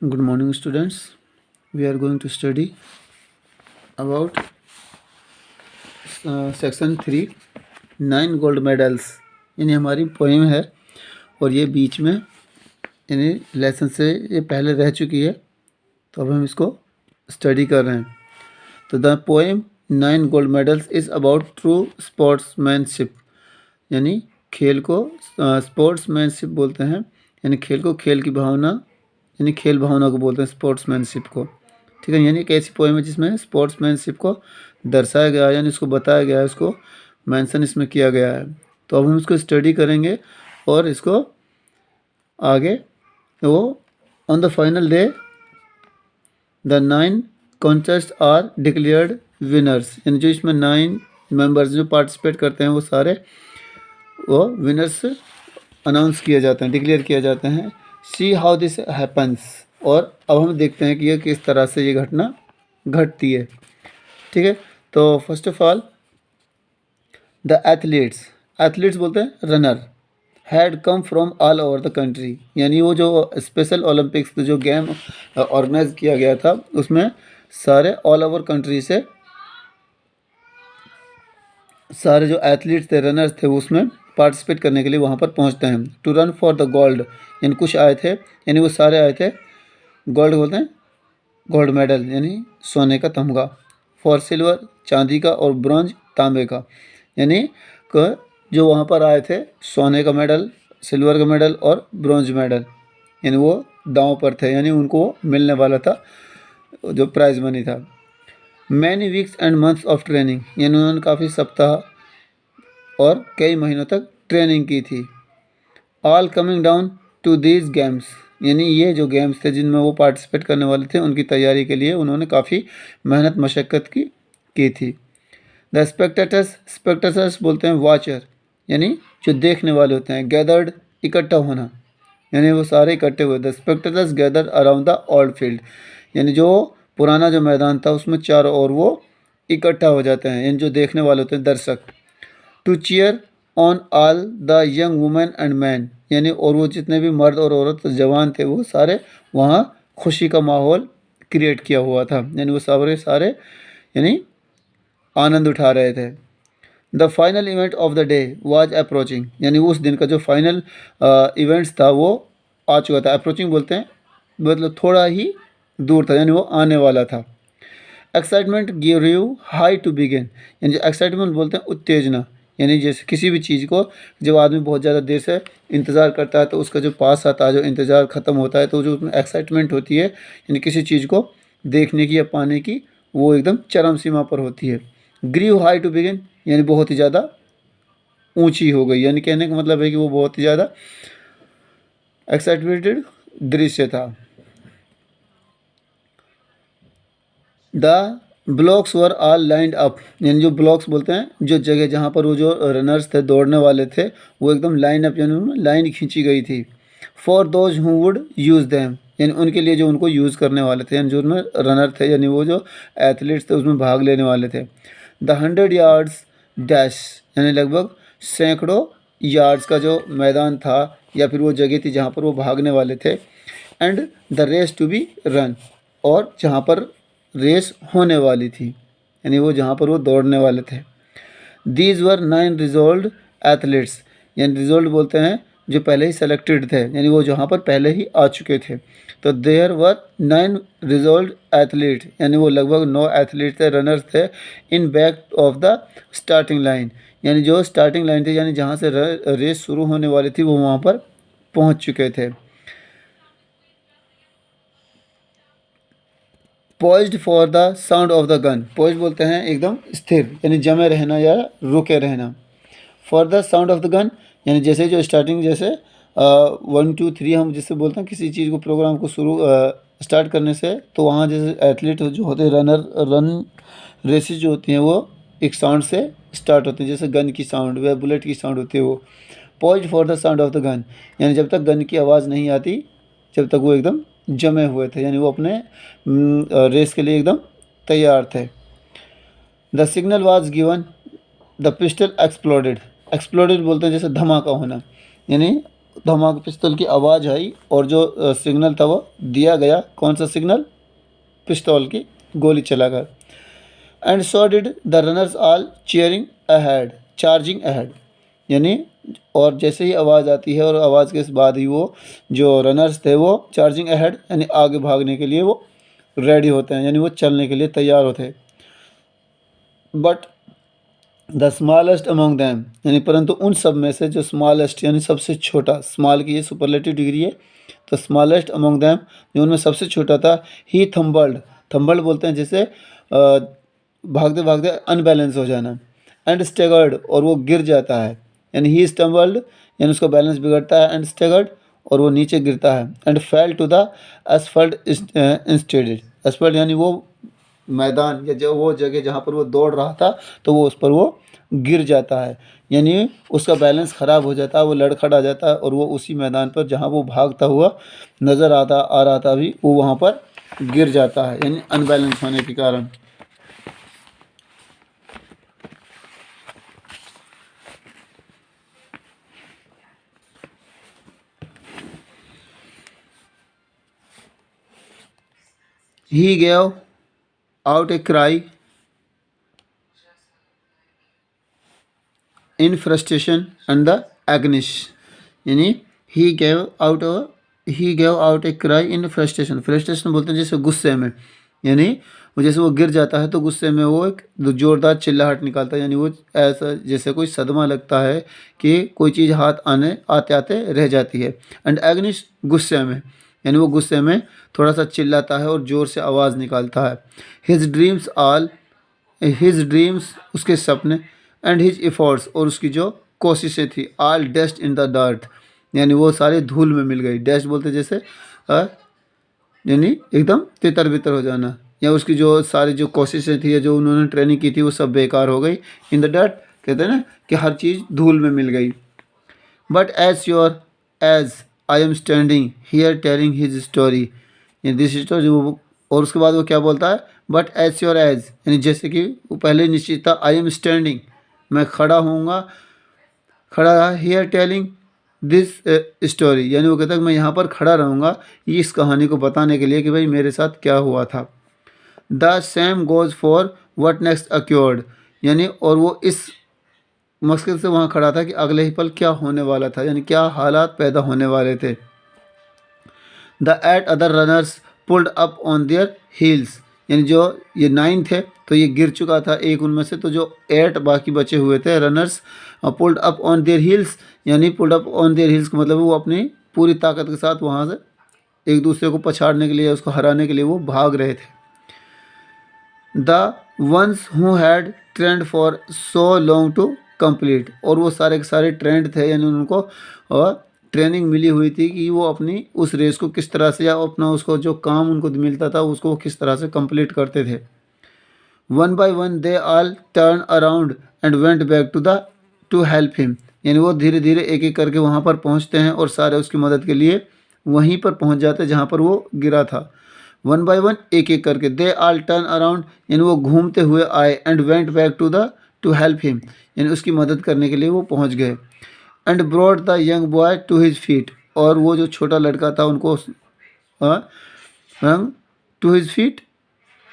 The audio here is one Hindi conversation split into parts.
Good morning, students. We are going to study about section 3 9 gold medals. यानी हमारी पोएम है और ये बीच में यानी लेसन से ये पहले रह चुकी है, तो अब हम इसको स्टडी कर रहे हैं। तो the poem 9 gold medals is about true sportsmanship. यानी खेल को स्पोर्ट्समैनशिप बोलते हैं, यानी खेल को खेल की भावना, यानी खेल भावना को बोलते हैं स्पोर्ट्समैनशिप को। ठीक है, यानी एक ऐसी पोएम है जिसमें स्पोर्ट्समैनशिप को दर्शाया गया है, यानी इसको बताया गया है, इसको मेंशन इसमें किया गया है। तो अब हम इसको स्टडी करेंगे और इसको आगे वो on the final day the 9 contest are declared winners. यानी जो इसमें 9 मेंबर्स जो पार्टिसिपेट करते हैं वो सारे वो विनर्स अनाउंस किए जाते हैं, डिक्लेयर किए जाते हैं। See how this happens. और अब हम देखते हैं कि ये किस तरह से ये घटना घटती है। ठीक है, तो first of all the athletes बोलते हैं runner had come from all over the country. यानी वो जो स्पेशल ओलंपिक्स जो गेम ऑर्गेनाइज किया गया था उसमें सारे ऑल ओवर कंट्री से सारे जो एथलीट्स थे, रनर्स थे, उसमें पार्टिसिपेट करने के लिए वहाँ पर पहुँचते हैं। To run for the gold, यानी कुछ आए थे, यानी वो सारे आए थे। गोल्ड बोलते हैं गोल्ड मेडल, यानी सोने का तमगा। फॉर सिल्वर, चांदी का, और ब्रॉन्ज, तांबे का। यानी जो वहाँ पर आए थे सोने का मेडल, सिल्वर का मेडल और ब्रॉन्ज मेडल, यानी वो दांव पर थे, यानी उनको मिलने वाला था जो प्राइज मनी था। Many weeks and months of training, यानी उन्होंने काफ़ी सप्ताह और कई महीनों तक ट्रेनिंग की थी। All coming down to these games, यानी ये जो गेम्स थे जिनमें वो पार्टिसिपेट करने वाले थे उनकी तैयारी के लिए उन्होंने काफ़ी मेहनत मशक्क़त की थी। द स्पेक्टेटर्स बोलते हैं वॉचर, यानी जो देखने वाले होते हैं। गैदर्ड, इकट्ठा होना, यानी वो सारे इकट्ठे हुए। The spectators gather around the old field, यानी जो पुराना जो मैदान था उसमें चारों ओर वो इकट्ठा हो जाते हैं, यानी जो देखने वाले होते हैं दर्शक। To cheer on all the young women and man, यानी और वो जितने भी मर्द और औरत जवान थे वो सारे वहाँ खुशी का माहौल क्रिएट किया हुआ था, यानी वो सारे यानी आनंद उठा रहे थे। The final event of the day was approaching, यानी उस दिन का जो फाइनल इवेंट्स था वो आ चुका था। अप्रोचिंग बोलते हैं मतलब थोड़ा ही दूर था, यानी वो आने वाला था। Excitement give you high to begin, यानी जो एक्साइटमेंट बोलते हैं उत्तेजना, यानी जैसे किसी भी चीज़ को जब आदमी बहुत ज़्यादा देर से इंतज़ार करता है तो उसका जो पास आता है, जो इंतज़ार ख़त्म होता है, तो जो उसमें एक्साइटमेंट होती है यानी किसी चीज़ को देखने की या पाने की, वो एकदम चरम सीमा पर होती है। ग्रीव हाई टू बिगिन, यानी बहुत ही ज़्यादा ऊंची हो गई, यानी कहने का मतलब है कि वो बहुत ही ज़्यादा एक्साइटेड दृश्य था। The blocks were all lined up, यानी जो ब्लॉक्स बोलते हैं जो जगह जहाँ पर वो जो रनर्स थे, दौड़ने वाले थे, वो एकदम लाइन अप, यानी उनमें लाइन खींची गई थी। For those who would use them, यानी उनके लिए जो उनको यूज़ करने वाले थे, यानी जो उनमें रनर थे, यानी वो जो एथलीट्स थे उसमें भाग लेने वाले थे। द 100 यार्ड्स डैश, यानी लगभग सैकड़ों यार्ड्स का जो मैदान था या फिर वो जगह थी जहाँ पर वो भागने वाले थे। And the race to be run, और जहाँ पर रेस होने वाली थी, यानी वो जहाँ पर वो दौड़ने वाले थे। दीज वर 9 रिजोल्व एथलीट्स, यानी रिजोल्व बोलते हैं जो पहले ही सेलेक्टेड थे, यानी वो जहाँ पर पहले ही आ चुके थे। तो देयर वर 9 रिजोल्व एथलीट, यानी वो लगभग 9 एथलीट थे, रनर्स थे। In back of the starting line, यानी जो स्टार्टिंग लाइन थी, यानी जहाँ से रेस शुरू होने वाली थी वो वहाँ पर पहुँच चुके थे। Poised for the sound of the gun, poised बोलते हैं एकदम स्थिर, यानी जमे रहना या रुके रहना। For the sound of the gun, यानी जैसे जो स्टार्टिंग जैसे 1 2 3 हम जिससे बोलते हैं किसी चीज़ को प्रोग्राम को शुरू स्टार्ट करने से, तो वहाँ जैसे एथलीट जो होते हैं रन रेसेस जो होती हैं वो एक साउंड से स्टार्ट होती हैं, जैसे गन की साउंड व बुलेट की साउंड होती है वो। Poised for the sound of the gun, यानी जब तक गन की आवाज़ नहीं आती जब तक वो एकदम जमे हुए थे, यानी वो अपने रेस के लिए एकदम तैयार थे। The signal was given, the pistol exploded, exploded बोलते हैं जैसे धमाका होना, यानी धमाके पिस्तौल की आवाज़ आई और जो सिग्नल था वो दिया गया। कौन सा सिग्नल? पिस्तौल की गोली चलाकर। And so did the runners all cheering ahead, charging ahead, यानी और जैसे ही आवाज़ आती है और आवाज़ के बाद ही वो जो रनर्स थे वो चार्जिंग अहेड यानी आगे भागने के लिए वो रेडी होते हैं, यानी वो चलने के लिए तैयार होते हैं। But the smallest among them, यानी परंतु उन सब में से जो स्मॉलेस्ट यानी सबसे छोटा, स्मॉल की ये सुपरलेटिव डिग्री है, तो स्मॉलेस्ट अमंग दैम जो उनमें सबसे छोटा था, ही थम्बल्ड, थम्बल्ड बोलते हैं जैसे भागते भागते अनबैलेंस हो जाना। एंड स्टेगर्ड, और वो गिर जाता है, यानी ही स्टम्बल्ड यानी उसका बैलेंस बिगड़ता है। एंड स्टेगर्ड, और वो नीचे गिरता है। And fell to the asphalt instead, asphalt यानी वो मैदान या जो वो जगह जहाँ पर वो दौड़ रहा था तो वो उस पर वो गिर जाता है, यानी उसका बैलेंस ख़राब हो जाता है, वो लड़खड़ा जाता है और वो उसी मैदान पर जहाँ वो भागता हुआ नज़र आ रहा था अभी, वो वहाँ पर गिर जाता है, यानी अनबैलेंस होने के कारण। He gave out a cry in frustration and the anguish, यानी he gave out a cry in frustration, frustration बोलते हैं जैसे गुस्से में, यानी वो जैसे वो गिर जाता है तो गुस्से में वो एक जोरदार चिल्लाहट निकालता है, यानी वो ऐसा जैसे कोई सदमा लगता है कि कोई चीज़ हाथ आते आते रह जाती है। एंड एग्निश, गुस्से में, यानी वो गुस्से में थोड़ा सा चिल्लाता है और ज़ोर से आवाज़ निकालता है। हिज ड्रीम्स, उसके सपने, एंड हिज एफर्ट्स, और उसकी जो कोशिशें थी, all dust in the dirt, यानी वो सारे धूल में मिल गई। डस्ट बोलते जैसे यानी एकदम तितर बितर हो जाना, या उसकी जो सारी जो कोशिशें थी या जो उन्होंने ट्रेनिंग की थी वो सब बेकार हो गई। इन द डर्ट कहते हैं ना कि हर चीज़ धूल में मिल गई। But as I am standing here telling his story, this story, और उसके बाद वो क्या बोलता है? बट एज यानी जैसे कि वो पहले निश्चित था, आई एम स्टैंडिंग, मैं खड़ा रहा, हियर टेलिंग दिस स्टोरी, यानी वो कहता है कि मैं यहाँ पर खड़ा रहूँगा इस कहानी को बताने के लिए कि भाई मेरे साथ क्या हुआ था। The same goes for what next accrued, यानी और वो इस मकसद से वहाँ खड़ा था कि अगले ही पल क्या होने वाला था, यानी क्या हालात पैदा होने वाले थे। The 8 other runners pulled up on their heels, यानी जो ये 9 थे तो ये गिर चुका था एक उनमें से, तो जो 8 बाकी बचे हुए थे runners, pulled up on their heels, यानी pulled up on their heels का मतलब वो अपनी पूरी ताकत के साथ वहाँ से एक दूसरे को पछाड़ने के लिए, उसको हराने के लिए वो भाग रहे थे। The ones who had trained for so long to complete, और वो सारे के सारे ट्रेंड थे, यानी उनको ट्रेनिंग मिली हुई थी कि वो अपनी उस रेस को किस तरह से या अपना उसको जो काम उनको मिलता था उसको वो किस तरह से कंप्लीट करते थे। One by one they all turn around and went back to help him, यानी वो धीरे धीरे एक एक करके वहाँ पर पहुँचते हैं और सारे उसकी मदद के लिए वहीं पर पहुँच जाते हैं जहाँ पर वो गिरा था। वन बाय वन, एक एक करके, दे ऑल टर्न अराउंड, यानी वो घूमते हुए आए, and went back to help him, यानी उसकी मदद करने के लिए वो पहुँच गए। And brought the young boy to his feet, और वो जो छोटा लड़का था उनको टू हिज फीट,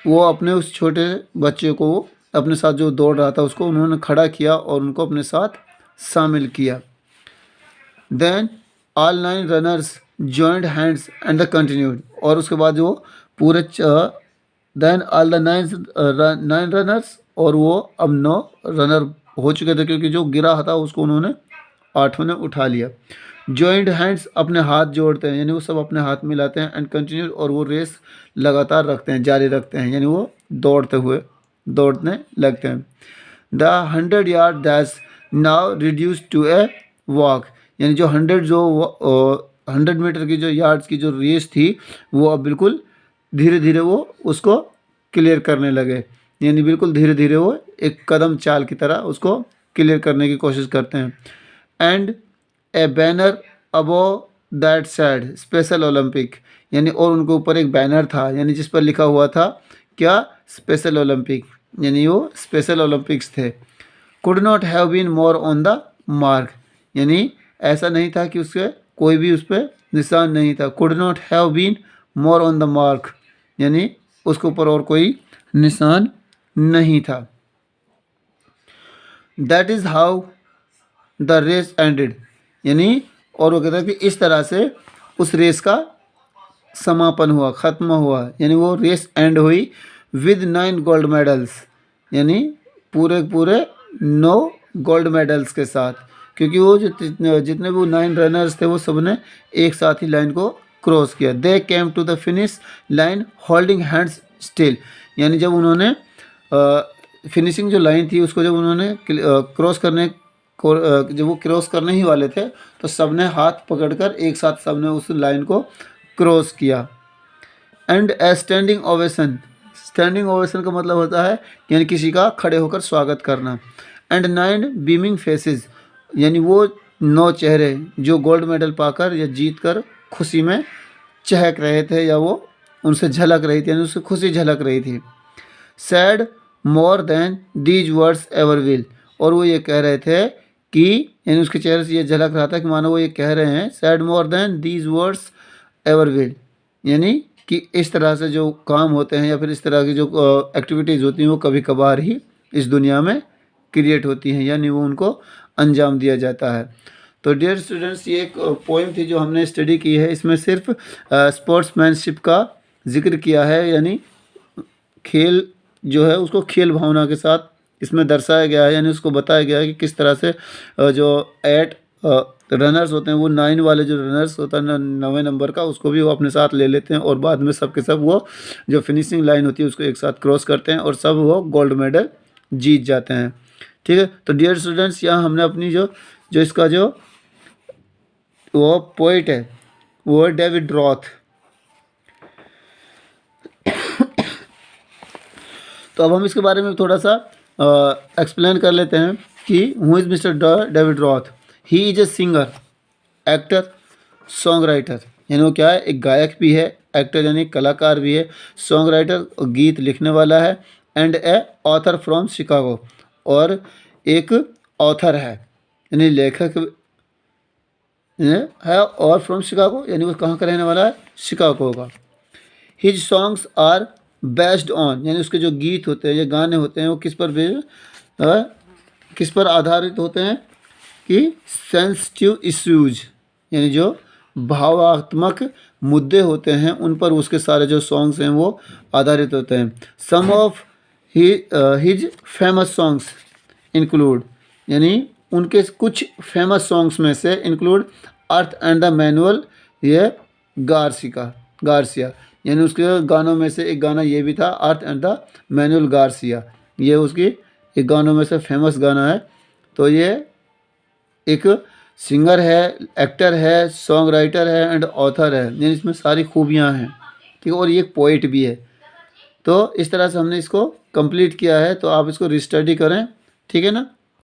वो अपने उस छोटे बच्चे को अपने साथ जो दौड़ रहा था उसको उन्होंने खड़ा किया और उनको अपने साथ शामिल किया। Then all 9 runners joined hands and they continued, और उसके बाद जो पूरे देन ऑल द 9 रनर्स, और वो अब 9 रनर हो चुके थे क्योंकि जो गिरा था उसको उन्होंने 8 ने उठा लिया। जॉइंट हैंड्स, अपने हाथ जोड़ते हैं, यानी वो सब अपने हाथ मिलाते हैं। एंड कंटिन्यू, और वो रेस लगातार रखते हैं, जारी रखते हैं, यानी वो दौड़ने लगते हैं। The 100 yard that's now reduce to a walk, यानी जो 100 मीटर की जो यार्ड्स की जो रेस थी वो अब बिल्कुल धीरे धीरे वो उसको क्लियर करने लगे, यानी बिल्कुल धीरे धीरे वो एक कदम चाल की तरह उसको क्लियर करने की कोशिश करते हैं। And A banner above that sad special Olympic, यानी और उनके ऊपर एक बैनर था, यानी जिस पर लिखा हुआ था क्या? स्पेशल ओलंपिक, यानी वो स्पेशल ओलंपिक्स थे। Could not have been more on the mark, यानी ऐसा नहीं था कि उसके कोई भी उस पर निशान नहीं था। Could not have been more on the mark, यानी उसके ऊपर और कोई निशान नहीं था। That is how the race ended, यानी और वो कहता है कि इस तरह से उस रेस का समापन हुआ, ख़त्म हुआ, यानी वो रेस एंड हुई विद 9 गोल्ड मेडल्स, यानी पूरे पूरे 9 गोल्ड मेडल्स के साथ, क्योंकि वो जितने भी 9 रनर्स थे वो सब ने एक साथ ही लाइन को क्रॉस किया। They came to the finish line holding hands still, यानी जब उन्होंने फिनिशिंग जो लाइन थी उसको जब उन्होंने क्रॉस करने को जब वो क्रॉस करने ही वाले थे तो सबने हाथ पकड़कर एक साथ सबने उस लाइन को क्रॉस किया। And A standing ovation, standing ovation का मतलब होता है यानी किसी का खड़े होकर स्वागत करना। एंड 9 बीमिंग फेसेस, यानी वो 9 चेहरे जो गोल्ड मेडल पाकर या जीत कर खुशी में चहक रहे थे या वो उनसे झलक रही थी, यानी उससे खुशी झलक रही थी। Sad more than these words ever will, और वो ये कह रहे थे कि यानी उसके चेहरे से ये झलक रहा था कि मानो वो ये कह रहे हैं sad more than these words ever will, यानी कि इस तरह से जो काम होते हैं या फिर इस तरह की जो एक्टिविटीज़ होती हैं वो कभी कभार ही इस दुनिया में क्रिएट होती हैं, यानी वो उनको अंजाम दिया जाता है। तो डियर स्टूडेंट्स, ये एक पोएम थी जो हमने स्टडी की है। इसमें सिर्फ स्पोर्ट्समैनशिप का जिक्र किया है, यानी खेल जो है उसको खेल भावना के साथ इसमें दर्शाया गया है, यानी उसको बताया गया है कि किस तरह से जो 8 रनर्स होते हैं वो 9 वाले जो रनर्स होता है 9वें नंबर का उसको भी वो अपने साथ ले लेते हैं और बाद में सब के सब वो जो फिनिशिंग लाइन होती है उसको एक साथ क्रॉस करते हैं और सब वो गोल्ड मेडल जीत जाते हैं। ठीक है, तो डियर स्टूडेंट्स, यहाँ हमने अपनी जो इसका जो वो पोइट है वो है डेविड रॉथ। तो अब हम इसके बारे में थोड़ा सा एक्सप्लेन कर लेते हैं कि who is mister David Roth. He is a singer, actor, song writer, यानी वो क्या है, एक गायक भी है, एक्टर यानी कलाकार भी है, सॉन्ग राइटर गीत लिखने वाला है, and A author from Chicago, और एक ऑथर है यानी लेखक है, और फ्रॉम शिकागो यानी वो कहाँ का रहने वाला है, शिकागो का। His songs are based on, यानी उसके जो गीत होते हैं या गाने होते हैं वो किस पर आधारित होते हैं कि सेंसिटिव इश्यूज, यानी जो भावात्मक मुद्दे होते हैं उन पर उसके सारे जो सॉन्ग्स हैं वो आधारित होते हैं। Some of his famous songs include, यानी उनके कुछ फेमस सॉन्ग्स में से include earth and the manual, ये गार्सिया, यानी उसके गानों में से एक गाना ये भी था अर्थ एंड द मैनुअल गार्सिया, ये उसकी एक गानों में से फेमस गाना है। तो ये एक सिंगर है, एक्टर है, सॉन्ग राइटर है एंड ऑथर है, यानी इसमें सारी खूबियाँ हैं। ठीक है, और ये एक पोइट भी है। तो इस तरह से हमने इसको कंप्लीट किया है, तो आप इसको रिस्टडी करें, ठीक है ना।